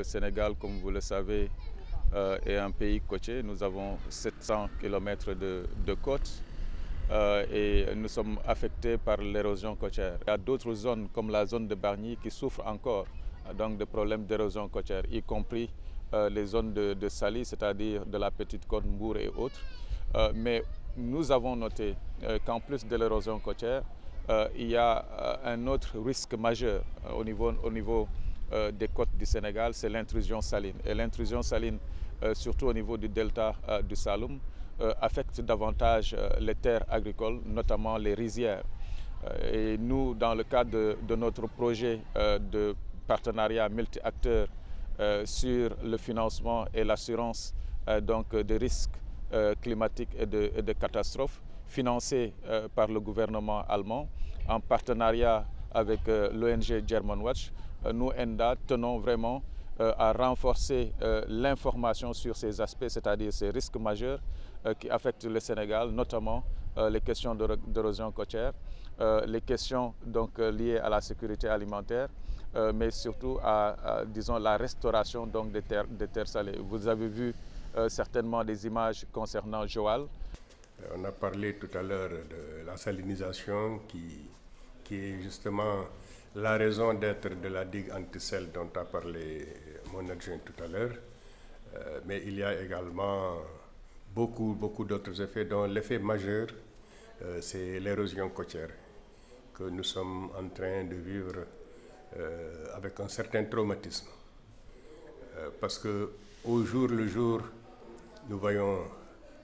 Le Sénégal, comme vous le savez, est un pays côtier. Nous avons 700 km de côte et nous sommes affectés par l'érosion côtière. Il y a d'autres zones comme la zone de Bargny qui souffrent encore donc de problèmes d'érosion côtière, y compris les zones de Saly, c'est-à-dire de la Petite Côte, Mbour et autres. Mais nous avons noté qu'en plus de l'érosion côtière, il y a un autre risque majeur au niveau des côtes du Sénégal, c'est l'intrusion saline. Et l'intrusion saline, surtout au niveau du delta du Saloum, affecte davantage les terres agricoles, notamment les rizières. Et nous, dans le cadre de notre projet de partenariat multi-acteurs sur le financement et l'assurance donc des risques climatiques et de catastrophes, financé par le gouvernement allemand, en partenariat avec l'ONG Germanwatch, nous, ENDA, tenons vraiment à renforcer l'information sur ces aspects, c'est-à-dire ces risques majeurs qui affectent le Sénégal, notamment les questions d'érosion côtière, les questions donc, liées à la sécurité alimentaire, mais surtout à disons, la restauration donc, des terres salées. Vous avez vu certainement des images concernant Joal. On a parlé tout à l'heure de la salinisation qui est justement la raison d'être de la digue anti-sel dont a parlé mon adjoint tout à l'heure. Mais il y a également beaucoup d'autres effets, dont l'effet majeur, c'est l'érosion côtière que nous sommes en train de vivre avec un certain traumatisme. Parce qu'au jour le jour, nous voyons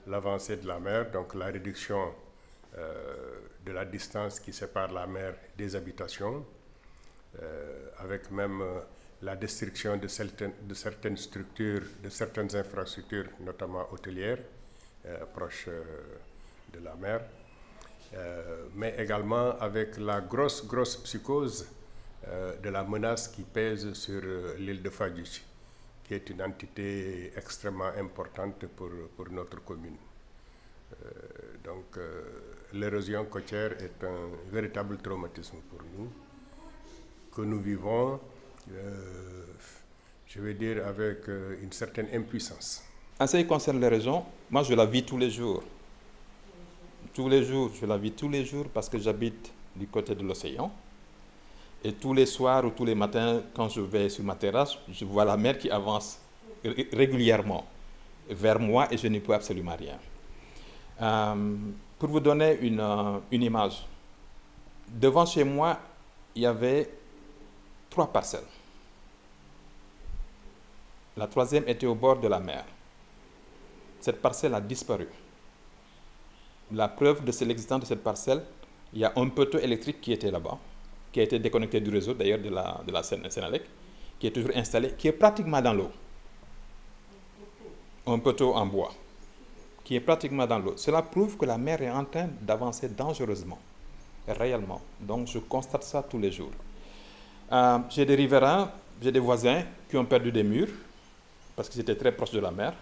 l'avancée de la mer, donc la réduction de la distance qui sépare la mer des habitations, avec même la destruction de certaines structures, de certaines infrastructures, notamment hôtelières, proches de la mer, mais également avec la grosse psychose de la menace qui pèse sur l'île de Fadjitch, qui est une entité extrêmement importante pour notre commune. Donc l'érosion côtière est un véritable traumatisme pour nous, que nous vivons, je vais dire, avec une certaine impuissance. En ce qui concerne l'érosion, moi je la vis tous les jours. Tous les jours, je la vis tous les jours parce que j'habite du côté de l'océan. Et tous les soirs ou tous les matins, quand je vais sur ma terrasse, je vois la mer qui avance régulièrement vers moi et je n'y peux absolument rien. Pour vous donner une image, devant chez moi, il y avait 3 parcelles. La troisième était au bord de la mer. Cette parcelle a disparu. La preuve de l'existence de cette parcelle, il y a un poteau électrique qui était là-bas, qui a été déconnecté du réseau d'ailleurs de la Sénélec, qui est toujours installé, qui est pratiquement dans l'eau. Un poteau en bois, qui est pratiquement dans l'eau. Cela prouve que la mer est en train d'avancer dangereusement, réellement. Donc je constate ça tous les jours. J'ai des riverains, j'ai des voisins qui ont perdu des murs, parce qu'ils étaient très proches de la mer.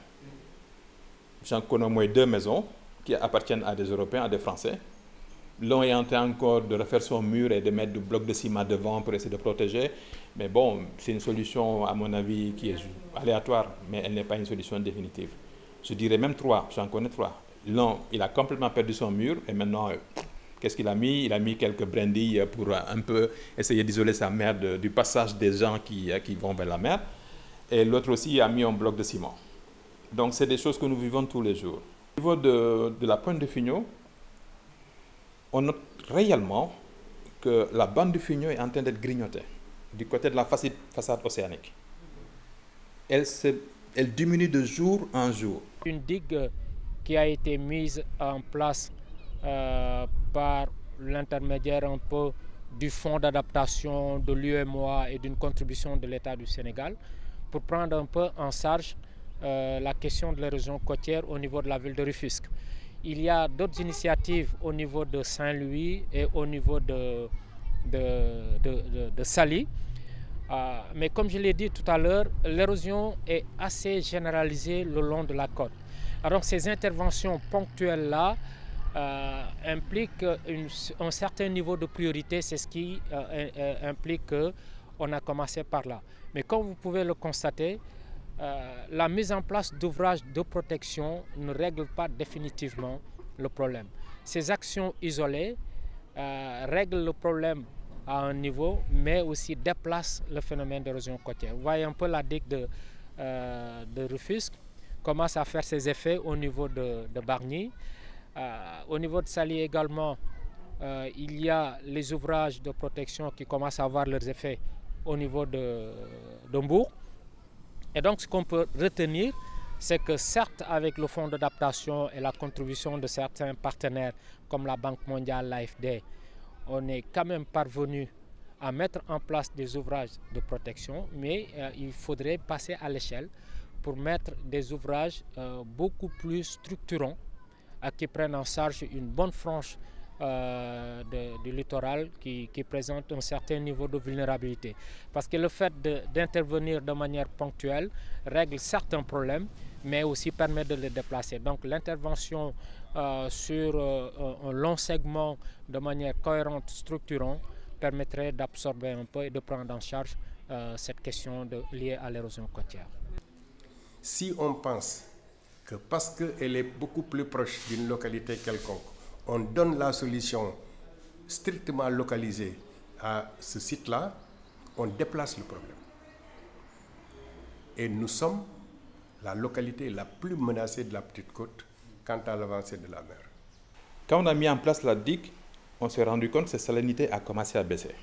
J'en connais au moins 2 maisons qui appartiennent à des Européens, à des Français. L'un est en train encore de refaire son mur et de mettre du bloc de ciment devant pour essayer de protéger. Mais bon, c'est une solution, à mon avis, qui est aléatoire, mais elle n'est pas une solution définitive. Je dirais même 3, j'en connais 3. L'un, il a complètement perdu son mur et maintenant, qu'est-ce qu'il a mis? Il a mis quelques brindilles pour un peu essayer d'isoler sa mer du passage des gens qui vont vers la mer. Et l'autre aussi a mis un bloc de ciment. Donc c'est des choses que nous vivons tous les jours. Au niveau de la pointe de Figno, on note réellement que la bande de Figno est en train d'être grignotée du côté de la façade océanique. Elle diminue de jour en jour. Une digue qui a été mise en place par l'intermédiaire un peu du fonds d'adaptation de l'UEMOA et d'une contribution de l'État du Sénégal pour prendre un peu en charge la question de l'érosion côtière au niveau de la ville de Rufisque. Il y a d'autres initiatives au niveau de Saint-Louis et au niveau de Saly. Mais comme je l'ai dit tout à l'heure, l'érosion est assez généralisée le long de la côte. Alors ces interventions ponctuelles-là impliquent un certain niveau de priorité. C'est ce qui implique on a commencé par là. Mais comme vous pouvez le constater, la mise en place d'ouvrages de protection ne règle pas définitivement le problème. Ces actions isolées règlent le problème à un niveau, mais aussi déplacent le phénomène d'érosion côtière. Vous voyez un peu la digue de Rufisque commence à faire ses effets au niveau de Bargny. Au niveau de Saly également, il y a les ouvrages de protection qui commencent à avoir leurs effets au niveau de Mbour. Et donc ce qu'on peut retenir, c'est que certes avec le fonds d'adaptation et la contribution de certains partenaires comme la Banque mondiale, l'AFD, on est quand même parvenu à mettre en place des ouvrages de protection, mais il faudrait passer à l'échelle pour mettre des ouvrages beaucoup plus structurants qui prennent en charge une bonne frange du littoral qui présente un certain niveau de vulnérabilité. Parce que le fait d'intervenir de manière ponctuelle règle certains problèmes, mais aussi permet de les déplacer. Donc l'intervention sur un long segment de manière cohérente, structurante, permettrait d'absorber un peu et de prendre en charge cette question liée à l'érosion côtière. Si on pense que parce qu'elle est beaucoup plus proche d'une localité quelconque, on donne la solution strictement localisée à ce site-là, on déplace le problème. Et nous sommes la localité la plus menacée de la Petite Côte quant à l'avancée de la mer. Quand on a mis en place la digue, on s'est rendu compte que cette salinité a commencé à baisser.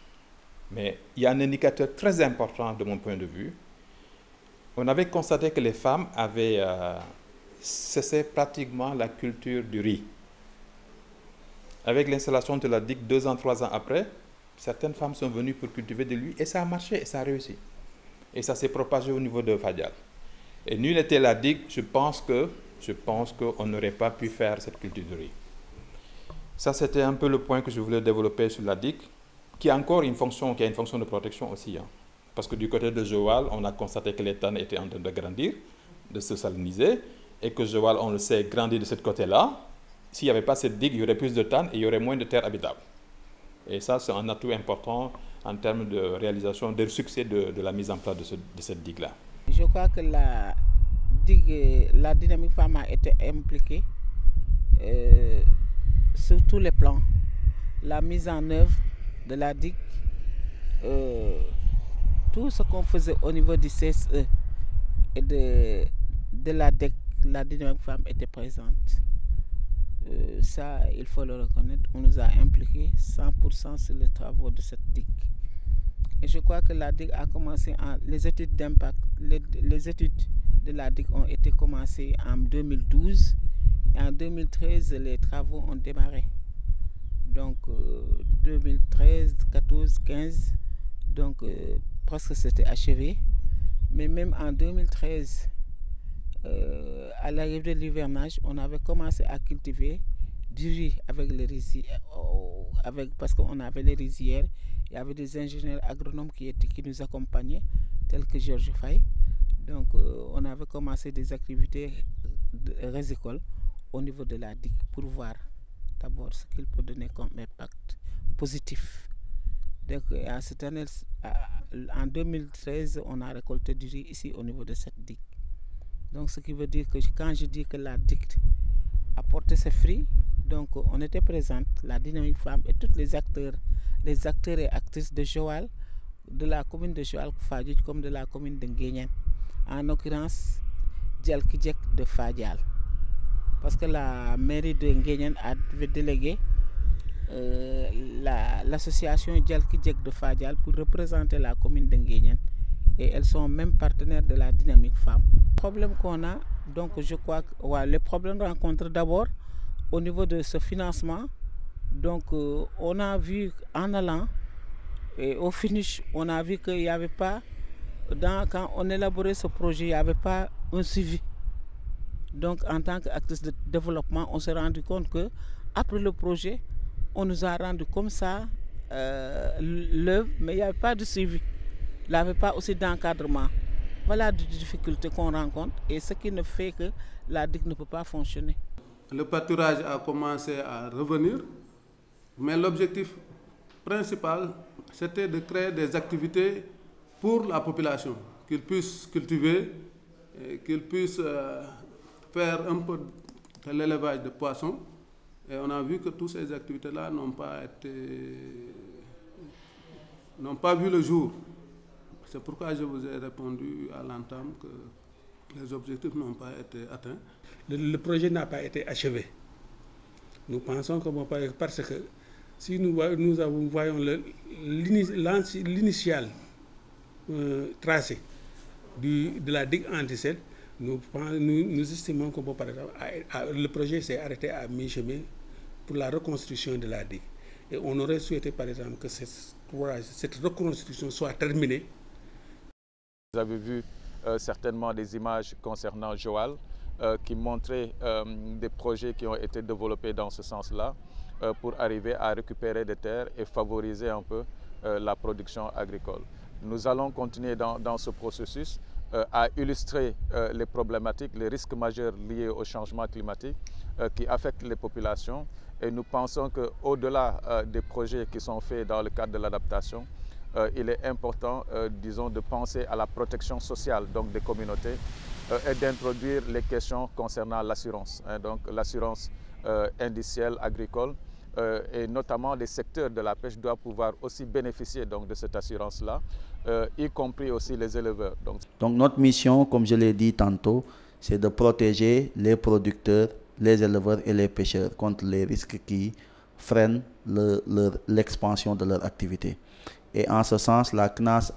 Mais il y a un indicateur très important de mon point de vue. On avait constaté que les femmes avaient cessé pratiquement la culture du riz. Avec l'installation de la digue 2 ans, 3 ans après, certaines femmes sont venues pour cultiver de l'huile et ça a marché et ça a réussi. Et ça s'est propagé au niveau de Fadial. Et nul n'était la digue, je pense qu'on n'aurait pas pu faire cette culture de riz. Ça, c'était un peu le point que je voulais développer sur la digue, qui a encore une fonction, qui a une fonction de protection aussi. Hein. Parce que du côté de Joal, on a constaté que les tannes étaient en train de grandir, de se saliniser, et que Joal, on le sait, grandit de ce côté-là. S'il n'y avait pas cette digue, il y aurait plus de tannes et il y aurait moins de terres habitables. Et ça, c'est un atout important en termes de réalisation, de succès de la mise en place de cette digue-là. Je crois que la dynamique femme a été impliquée sur tous les plans. La mise en œuvre de la digue, tout ce qu'on faisait au niveau du CSE et de la DEC, la dynamique femme était présente. Ça, il faut le reconnaître, on nous a impliqués 100% sur les travaux de cette digue. Et je crois que la digue a commencé, les études d'impact, les études de la digue ont été commencées en 2012 et en 2013 les travaux ont démarré. Donc 2013, 14, 15, donc presque c'était achevé. Mais même en 2013, à l'arrivée de l'hivernage, on avait commencé à cultiver du riz avec les rizières, parce qu'on avait les rizières. Il y avait des ingénieurs agronomes qui nous accompagnaient, tels que Georges Faye. Donc on avait commencé des activités résicoles au niveau de la digue pour voir d'abord ce qu'il peut donner comme impact positif. Donc à cette année, en 2013, on a récolté du riz ici au niveau de cette digue. Donc ce qui veut dire que quand je dis que la digue a porté ses fruits, donc on était présente, la dynamique femme et tous les acteurs et actrices de Joal, de la commune de Joal Fadiouth comme de la commune de Nguéniène, en l'occurrence Djalkidjek de Fadial. Parce que la mairie de Nguéniène avait délégué l'association Djalkidjek de Fadial pour représenter la commune de Nguéniène. Et elles sont même partenaires de la dynamique femme. Le problème qu'on a, donc je crois que les problèmes rencontrés d'abord au niveau de ce financement. Donc on a vu en allant et au finish, on a vu qu'il n'y avait pas, quand on élaborait ce projet, il n'y avait pas un suivi. Donc en tant qu'actrice de développement, on s'est rendu compte que après le projet, on nous a rendu comme ça l'œuvre, mais il n'y avait pas de suivi. Il n'y avait pas aussi d'encadrement. Voilà des difficultés qu'on rencontre et ce qui ne fait que la digue ne peut pas fonctionner. Le pâturage a commencé à revenir, mais l'objectif principal, c'était de créer des activités pour la population, qu'ils puissent cultiver, qu'ils puissent faire un peu de l'élevage de poissons. Et on a vu que toutes ces activités-là n'ont pas vu le jour. C'est pourquoi je vous ai répondu à l'entame que les objectifs n'ont pas été atteints. Le projet n'a pas été achevé. Nous pensons que parce que si nous voyons l'initial tracé de la digue anti-sel, nous estimons que par exemple, le projet s'est arrêté à mi-chemin pour la reconstruction de la digue. Et on aurait souhaité par exemple que cette reconstruction soit terminée. Vous avez vu certainement des images concernant Joal qui montraient des projets qui ont été développés dans ce sens-là pour arriver à récupérer des terres et favoriser un peu la production agricole. Nous allons continuer dans ce processus à illustrer les problématiques, les risques majeurs liés au changement climatique qui affectent les populations. Et nous pensons qu'au-delà des projets qui sont faits dans le cadre de l'adaptation, il est important, disons, de penser à la protection sociale donc des communautés et d'introduire les questions concernant l'assurance, donc l'assurance indicielle agricole et notamment les secteurs de la pêche doivent pouvoir aussi bénéficier donc, de cette assurance-là, y compris aussi les éleveurs. Donc notre mission, comme je l'ai dit tantôt, c'est de protéger les producteurs, les éleveurs et les pêcheurs contre les risques qui freinent l'expansion de leur activité. Et en ce sens, la CNAS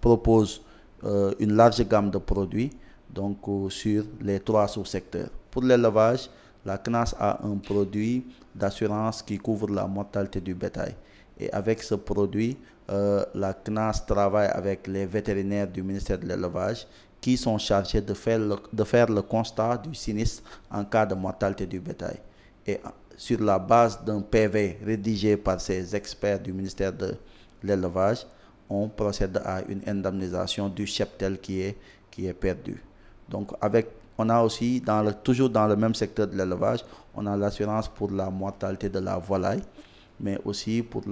propose une large gamme de produits donc, sur les 3 sous-secteurs. Pour l'élevage, la CNAS a un produit d'assurance qui couvre la mortalité du bétail. Et avec ce produit, la CNAS travaille avec les vétérinaires du ministère de l'Élevage qui sont chargés de faire le constat du sinistre en cas de mortalité du bétail. Et sur la base d'un PV rédigé par ces experts du ministère de l'Élevage, on procède à une indemnisation du cheptel qui est perdu. Donc on a aussi, toujours dans le même secteur de l'élevage, on a l'assurance pour la mortalité de la volaille, mais aussi pour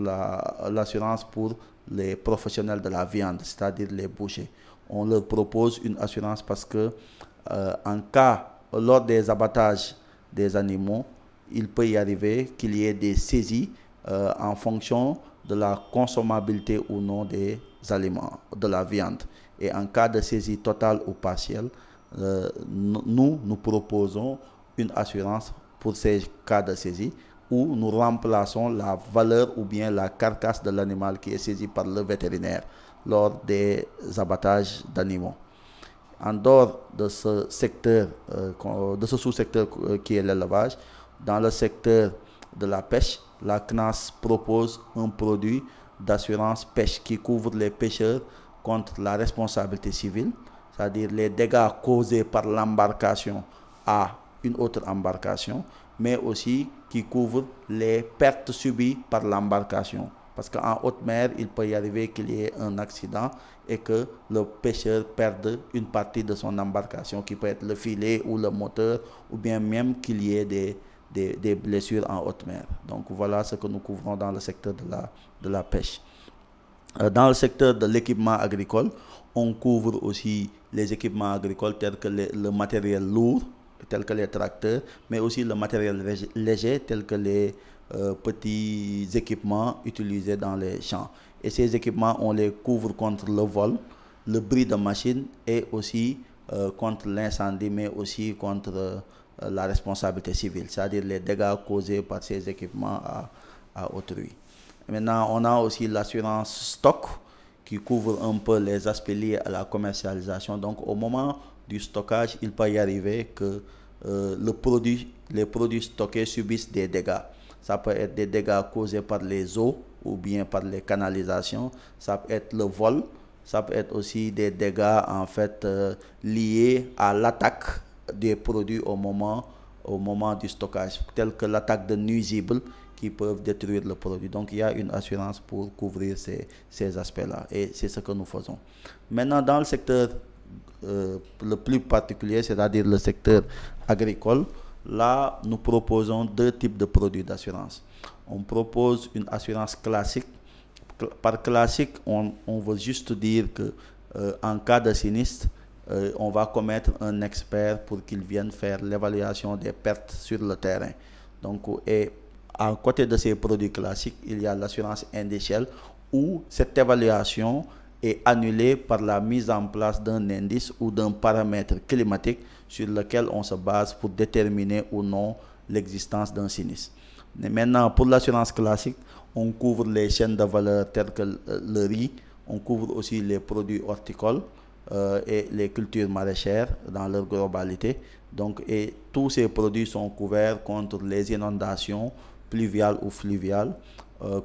l'assurance pour les professionnels de la viande, c'est-à-dire les bouchers. On leur propose une assurance parce que lors des abattages des animaux, il peut y arriver qu'il y ait des saisies en fonction de la consommabilité ou non des aliments, de la viande. Et en cas de saisie totale ou partielle, nous proposons une assurance pour ces cas de saisie où nous remplaçons la valeur ou bien la carcasse de l'animal qui est saisi par le vétérinaire lors des abattages d'animaux. En dehors de ce secteur, de ce sous-secteur qui est l'élevage, dans le secteur de la pêche, la CNAS propose un produit d'assurance pêche qui couvre les pêcheurs contre la responsabilité civile, c'est-à-dire les dégâts causés par l'embarcation à une autre embarcation, mais aussi qui couvre les pertes subies par l'embarcation. Parce qu'en haute mer, il peut y arriver qu'il y ait un accident et que le pêcheur perde une partie de son embarcation, qui peut être le filet ou le moteur, ou bien même qu'il y ait des blessures en haute mer. Donc voilà ce que nous couvrons dans le secteur de la pêche. Dans le secteur de l'équipement agricole, on couvre aussi les équipements agricoles tels que le matériel lourd, tel que les tracteurs, mais aussi le matériel léger tel que les petits équipements utilisés dans les champs. Et ces équipements, on les couvre contre le vol, le bruit de machine et aussi contre l'incendie, mais aussi contre la responsabilité civile, c'est-à-dire les dégâts causés par ces équipements à autrui. Maintenant, on a aussi l'assurance stock qui couvre un peu les aspects liés à la commercialisation. Donc, au moment du stockage, il peut y arriver que les produits stockés subissent des dégâts. Ça peut être des dégâts causés par les eaux ou bien par les canalisations. Ça peut être le vol. Ça peut être aussi des dégâts en fait liés à l'attaque des produits au moment du stockage, tels que l'attaque de nuisibles qui peuvent détruire le produit. Donc il y a une assurance pour couvrir ces aspects-là et c'est ce que nous faisons. Maintenant, dans le secteur le plus particulier, c'est-à-dire le secteur agricole, là nous proposons 2 types de produits d'assurance. On propose une assurance classique. Par classique, on veut juste dire que en cas de sinistre, on va commettre un expert pour qu'il vienne faire l'évaluation des pertes sur le terrain. Donc, et à côté de ces produits classiques, il y a l'assurance indicielle où cette évaluation est annulée par la mise en place d'un indice ou d'un paramètre climatique sur lequel on se base pour déterminer ou non l'existence d'un sinistre. Mais maintenant, pour l'assurance classique, on couvre les chaînes de valeur telles que le riz, on couvre aussi les produits horticoles et les cultures maraîchères dans leur globalité. Donc, et tous ces produits sont couverts contre les inondations pluviales ou fluviales,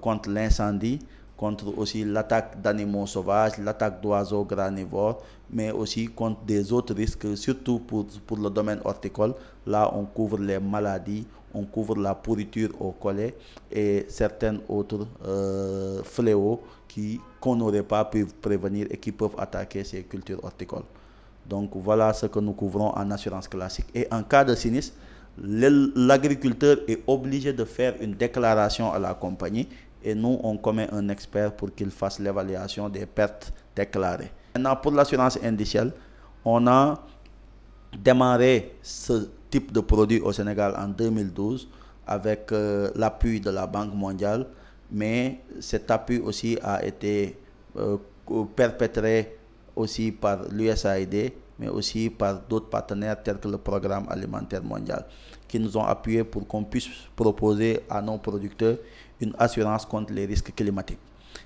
contre l'incendie, contre aussi l'attaque d'animaux sauvages, l'attaque d'oiseaux granivores, mais aussi contre des autres risques, surtout pour le domaine horticole. Là, on couvre les maladies, on couvre la pourriture au collet et certains autres fléaux qu'on n'aurait pas pu prévenir et qui peuvent attaquer ces cultures horticoles. Donc voilà ce que nous couvrons en assurance classique. Et en cas de sinistre, l'agriculteur est obligé de faire une déclaration à la compagnie et nous, on commet un expert pour qu'il fasse l'évaluation des pertes déclarées. Maintenant, pour l'assurance indicielle, on a démarré ce type de produit au Sénégal en 2012 avec l'appui de la Banque mondiale, mais cet appui aussi a été perpétré aussi par l'USAID, mais aussi par d'autres partenaires tels que le Programme alimentaire mondial, qui nous ont appuyés pour qu'on puisse proposer à nos producteurs une assurance contre les risques climatiques.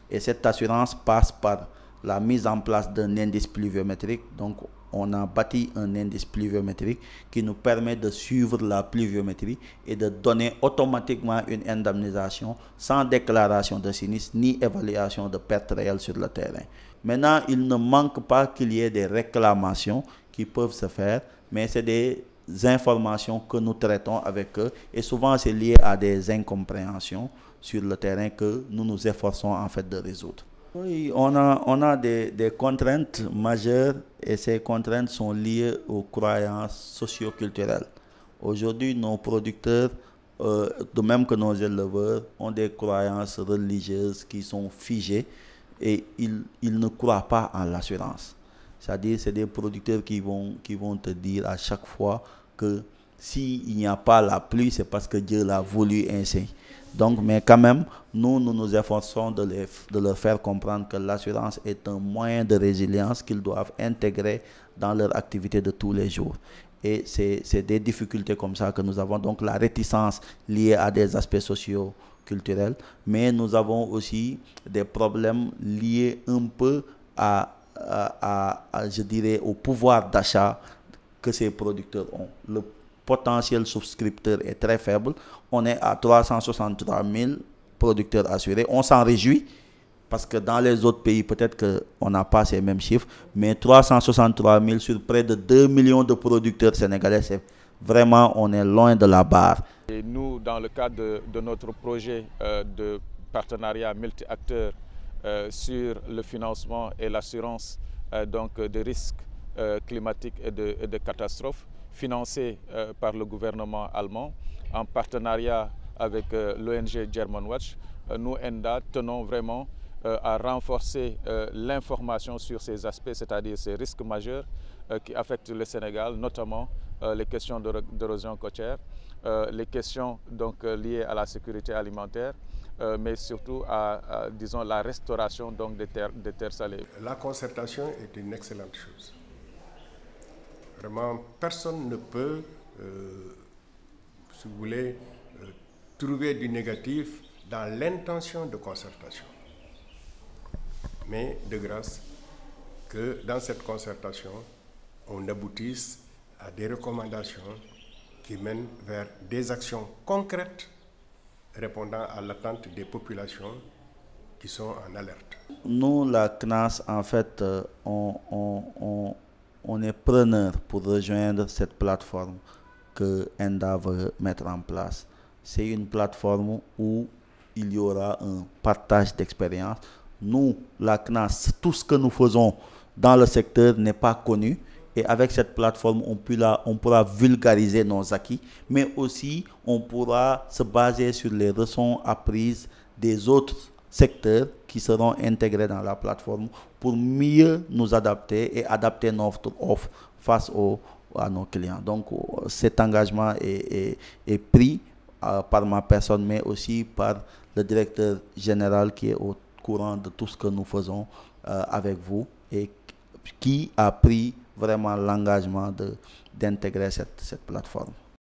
Et cette assurance passe par la mise en place d'un indice pluviométrique. Donc, on a bâti un indice pluviométrique qui nous permet de suivre la pluviométrie et de donner automatiquement une indemnisation sans déclaration de sinistre ni évaluation de pertes réelles sur le terrain. Maintenant, il ne manque pas qu'il y ait des réclamations qui peuvent se faire, mais c'est des informations que nous traitons avec eux et souvent c'est lié à des incompréhensions sur le terrain que nous nous efforçons en fait de résoudre. Oui, on a des contraintes majeures et ces contraintes sont liées aux croyances socio-culturelles. Aujourd'hui, nos producteurs, de même que nos éleveurs, ont des croyances religieuses qui sont figées et ils ne croient pas en l'assurance. C'est-à-dire c'est des producteurs qui vont te dire à chaque fois que s'il n'y a pas la pluie, c'est parce que Dieu l'a voulu ainsi. Donc, mais quand même, nous nous efforçons de leur faire comprendre que l'assurance est un moyen de résilience qu'ils doivent intégrer dans leur activité de tous les jours. Et c'est des difficultés comme ça que nous avons. Donc, la réticence liée à des aspects sociaux, culturels, mais nous avons aussi des problèmes liés un peu je dirais, au pouvoir d'achat que ces producteurs ont. Le potentiel souscripteur est très faible. On est à 363 000 producteurs assurés. On s'en réjouit parce que dans les autres pays, peut-être qu'on n'a pas ces mêmes chiffres, mais 363 000 sur près de 2 millions de producteurs sénégalais, c'est vraiment, on est loin de la barre. Et nous, dans le cadre de notre projet de partenariat multi-acteurs sur le financement et l'assurance donc des risques climatiques et de catastrophes, financé par le gouvernement allemand en partenariat avec l'ONG Germanwatch, nous, ENDA, tenons vraiment à renforcer l'information sur ces aspects, c'est-à-dire ces risques majeurs qui affectent le Sénégal, notamment les questions d'érosion côtière, les questions donc, liées à la sécurité alimentaire, mais surtout à disons, la restauration donc, des terres salées. La concertation est une excellente chose. Vraiment, personne ne peut, si vous voulez, trouver du négatif dans l'intention de concertation. Mais de grâce que dans cette concertation, on aboutisse à des recommandations qui mènent vers des actions concrètes répondant à l'attente des populations qui sont en alerte. Nous, la CNAS, en fait, on est preneur pour rejoindre cette plateforme que ENDA veut mettre en place. C'est une plateforme où il y aura un partage d'expérience. Nous, la CNAS, tout ce que nous faisons dans le secteur n'est pas connu. Et avec cette plateforme, on pourra vulgariser nos acquis, mais aussi on pourra se baser sur les leçons apprises des autres secteurs qui seront intégrés dans la plateforme pour mieux nous adapter et adapter notre offre face à nos clients. Donc cet engagement est pris par ma personne, mais aussi par le directeur général qui est au courant de tout ce que nous faisons avec vous et qui a pris vraiment l'engagement d'intégrer cette plateforme.